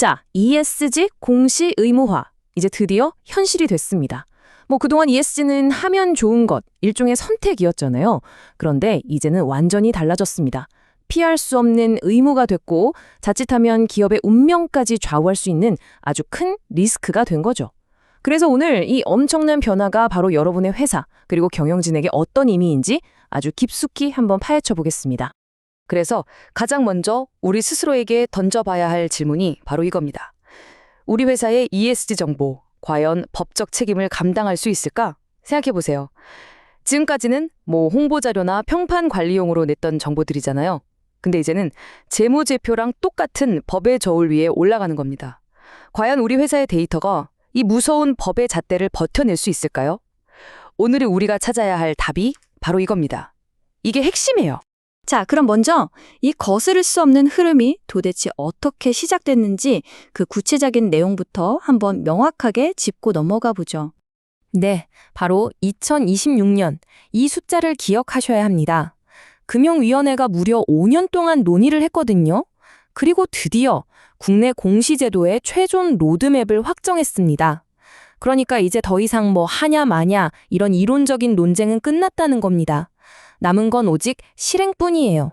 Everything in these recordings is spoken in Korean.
자, ESG 공시 의무화. 이제 드디어 현실이 됐습니다. 그동안 ESG는 하면 좋은 것, 일종의 선택이었잖아요. 그런데 이제는 완전히 달라졌습니다. 피할 수 없는 의무가 됐고 자칫하면 기업의 운명까지 좌우할 수 있는 아주 큰 리스크가 된 거죠. 그래서 오늘 이 엄청난 변화가 바로 여러분의 회사 그리고 경영진에게 어떤 의미인지 아주 깊숙이 한번 파헤쳐 보겠습니다. 그래서 가장 먼저 우리 스스로에게 던져봐야 할 질문이 바로 이겁니다. 우리 회사의 ESG 정보, 과연 법적 책임을 감당할 수 있을까? 생각해보세요. 지금까지는 홍보자료나 평판 관리용으로 냈던 정보들이잖아요. 근데 이제는 재무제표랑 똑같은 법의 저울 위에 올라가는 겁니다. 과연 우리 회사의 데이터가 이 무서운 법의 잣대를 버텨낼 수 있을까요? 오늘의 우리가 찾아야 할 답이 바로 이겁니다. 이게 핵심이에요. 자, 그럼 먼저 이 거스를 수 없는 흐름이 도대체 어떻게 시작됐는지 그 구체적인 내용부터 한번 명확하게 짚고 넘어가 보죠. 네, 바로 2026년 이 숫자를 기억하셔야 합니다. 금융위원회가 무려 5년 동안 논의를 했거든요. 그리고 드디어 국내 공시제도의 최종 로드맵을 확정했습니다. 그러니까 이제 더 이상 하냐 마냐 이런 이론적인 논쟁은 끝났다는 겁니다. 남은 건 오직 실행뿐이에요.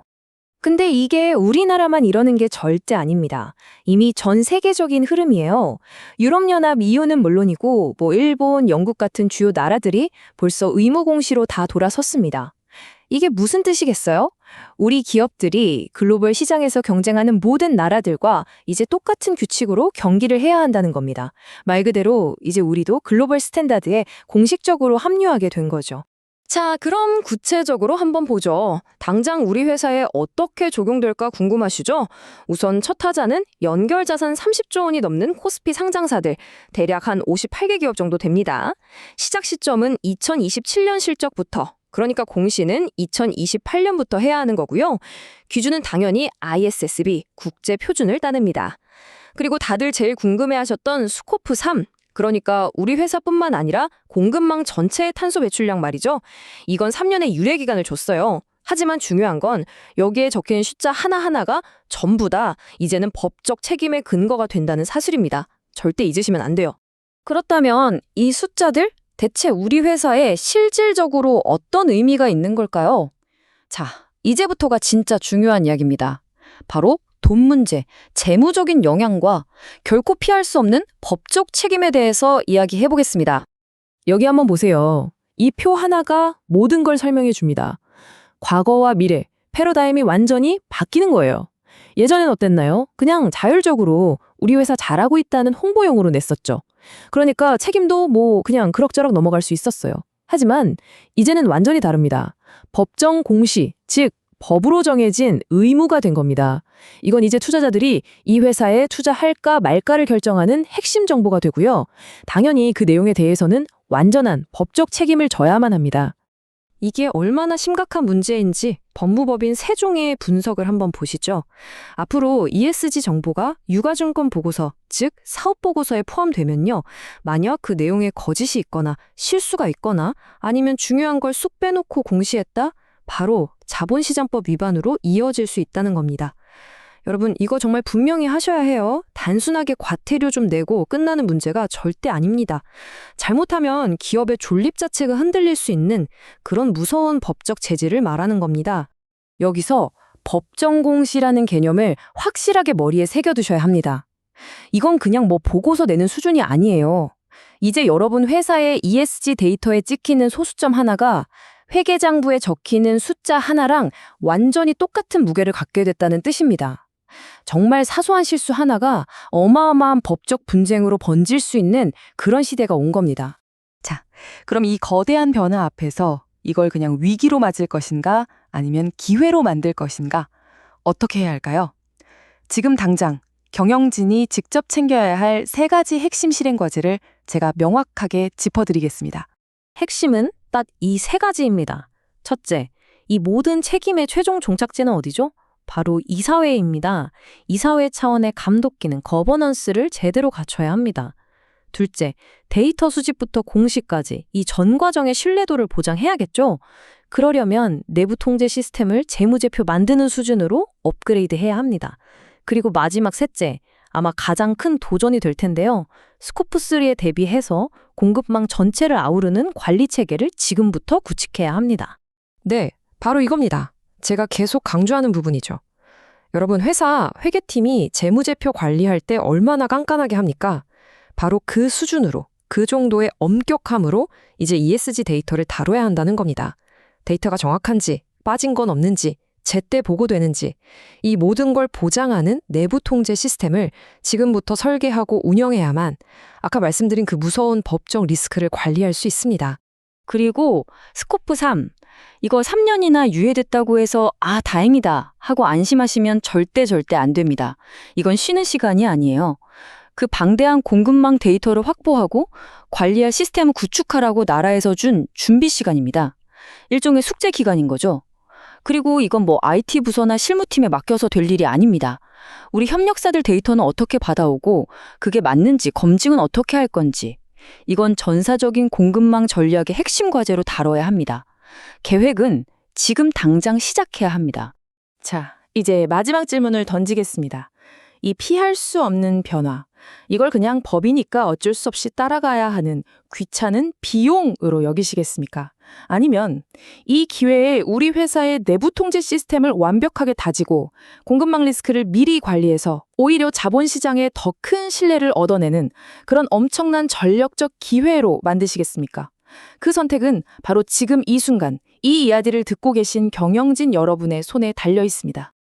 근데 이게 우리나라만 이러는 게 절대 아닙니다. 이미 전 세계적인 흐름이에요. 유럽연합 EU는 물론이고 일본, 영국 같은 주요 나라들이 벌써 의무 공시로 다 돌아섰습니다. 이게 무슨 뜻이겠어요? 우리 기업들이 글로벌 시장에서 경쟁하는 모든 나라들과 이제 똑같은 규칙으로 경기를 해야 한다는 겁니다. 말 그대로 이제 우리도 글로벌 스탠다드에 공식적으로 합류하게 된 거죠. 자, 그럼 구체적으로 한번 보죠. 당장 우리 회사에 어떻게 적용될까 궁금하시죠? 우선 첫 타자는 연결자산 30조 원이 넘는 코스피 상장사들, 대략 한 58개 기업 정도 됩니다. 시작 시점은 2027년 실적부터, 그러니까 공시는 2028년부터 해야 하는 거고요. 기준은 당연히 ISSB, 국제표준을 따릅니다. 그리고 다들 제일 궁금해하셨던 스코프 3, 그러니까 우리 회사뿐만 아니라 공급망 전체의 탄소 배출량 말이죠. 이건 3년의 유예 기간을 줬어요. 하지만 중요한 건 여기에 적힌 숫자 하나하나가 전부 다 이제는 법적 책임의 근거가 된다는 사실입니다. 절대 잊으시면 안 돼요. 그렇다면 이 숫자들 대체 우리 회사에 실질적으로 어떤 의미가 있는 걸까요? 자, 이제부터가 진짜 중요한 이야기입니다. 바로 돈 문제, 재무적인 영향과 결코 피할 수 없는 법적 책임에 대해서 이야기해 보겠습니다. 여기 한번 보세요. 이 표 하나가 모든 걸 설명해 줍니다. 과거와 미래, 패러다임이 완전히 바뀌는 거예요. 예전엔 어땠나요? 그냥 자율적으로 우리 회사 잘하고 있다는 홍보용으로 냈었죠. 그러니까 책임도 그냥 그럭저럭 넘어갈 수 있었어요. 하지만 이제는 완전히 다릅니다. 법정 공시, 즉 법으로 정해진 의무가 된 겁니다. 이건 이제 투자자들이 이 회사에 투자할까 말까를 결정하는 핵심 정보가 되고요. 당연히 그 내용에 대해서는 완전한 법적 책임을 져야만 합니다. 이게 얼마나 심각한 문제인지 법무법인 세종의 분석을 한번 보시죠. 앞으로 ESG 정보가 유가증권 보고서, 즉 사업보고서에 포함되면요. 만약 그 내용에 거짓이 있거나 실수가 있거나 아니면 중요한 걸 쑥 빼놓고 공시했다? 바로 자본시장법 위반으로 이어질 수 있다는 겁니다. 여러분, 이거 정말 분명히 하셔야 해요. 단순하게 과태료 좀 내고 끝나는 문제가 절대 아닙니다. 잘못하면 기업의 존립 자체가 흔들릴 수 있는 그런 무서운 법적 제재를 말하는 겁니다. 여기서 법정 공시라는 개념을 확실하게 머리에 새겨두셔야 합니다. 이건 그냥 보고서 내는 수준이 아니에요. 이제 여러분 회사의 ESG 데이터에 찍히는 소수점 하나가 회계장부에 적히는 숫자 하나랑 완전히 똑같은 무게를 갖게 됐다는 뜻입니다. 정말 사소한 실수 하나가 어마어마한 법적 분쟁으로 번질 수 있는 그런 시대가 온 겁니다. 자, 그럼 이 거대한 변화 앞에서 이걸 그냥 위기로 맞을 것인가 아니면 기회로 만들 것인가 어떻게 해야 할까요? 지금 당장 경영진이 직접 챙겨야 할 3가지 핵심 실행 과제를 제가 명확하게 짚어드리겠습니다. 핵심은 딱 이 3가지입니다. 첫째, 이 모든 책임의 최종 종착지는 어디죠? 바로 이사회입니다. 이사회 차원의 감독 기능, 거버넌스를 제대로 갖춰야 합니다. 둘째, 데이터 수집부터 공시까지 이 전 과정의 신뢰도를 보장해야겠죠? 그러려면 내부 통제 시스템을 재무제표 만드는 수준으로 업그레이드해야 합니다. 그리고 마지막 셋째, 아마 가장 큰 도전이 될 텐데요. 스코프3에 대비해서 공급망 전체를 아우르는 관리 체계를 지금부터 구축해야 합니다. 네, 바로 이겁니다. 제가 계속 강조하는 부분이죠. 여러분, 회사 회계팀이 재무제표 관리할 때 얼마나 깐깐하게 합니까? 바로 그 수준으로, 그 정도의 엄격함으로 이제 ESG 데이터를 다뤄야 한다는 겁니다. 데이터가 정확한지, 빠진 건 없는지, 제때 보고되는지, 이 모든 걸 보장하는 내부 통제 시스템을 지금부터 설계하고 운영해야만 아까 말씀드린 그 무서운 법적 리스크를 관리할 수 있습니다. 그리고 스코프 3. 이거 3년이나 유예됐다고 해서 다행이다 하고 안심하시면 절대 안 됩니다. 이건 쉬는 시간이 아니에요. 그 방대한 공급망 데이터를 확보하고 관리할 시스템을 구축하라고 나라에서 준 준비 시간입니다. 일종의 숙제 기간인 거죠. 그리고 이건 IT 부서나 실무팀에 맡겨서 될 일이 아닙니다. 우리 협력사들 데이터는 어떻게 받아오고 그게 맞는지 검증은 어떻게 할 건지. 이건 전사적인 공급망 전략의 핵심 과제로 다뤄야 합니다. 계획은 지금 당장 시작해야 합니다. 자, 이제 마지막 질문을 던지겠습니다. 이 피할 수 없는 변화, 이걸 그냥 법이니까 어쩔 수 없이 따라가야 하는 귀찮은 비용으로 여기시겠습니까? 아니면 이 기회에 우리 회사의 내부 통제 시스템을 완벽하게 다지고 공급망 리스크를 미리 관리해서 오히려 자본시장에 더 큰 신뢰를 얻어내는 그런 엄청난 전략적 기회로 만드시겠습니까? 그 선택은 바로 지금 이 순간 이 이야기를 듣고 계신 경영진 여러분의 손에 달려 있습니다.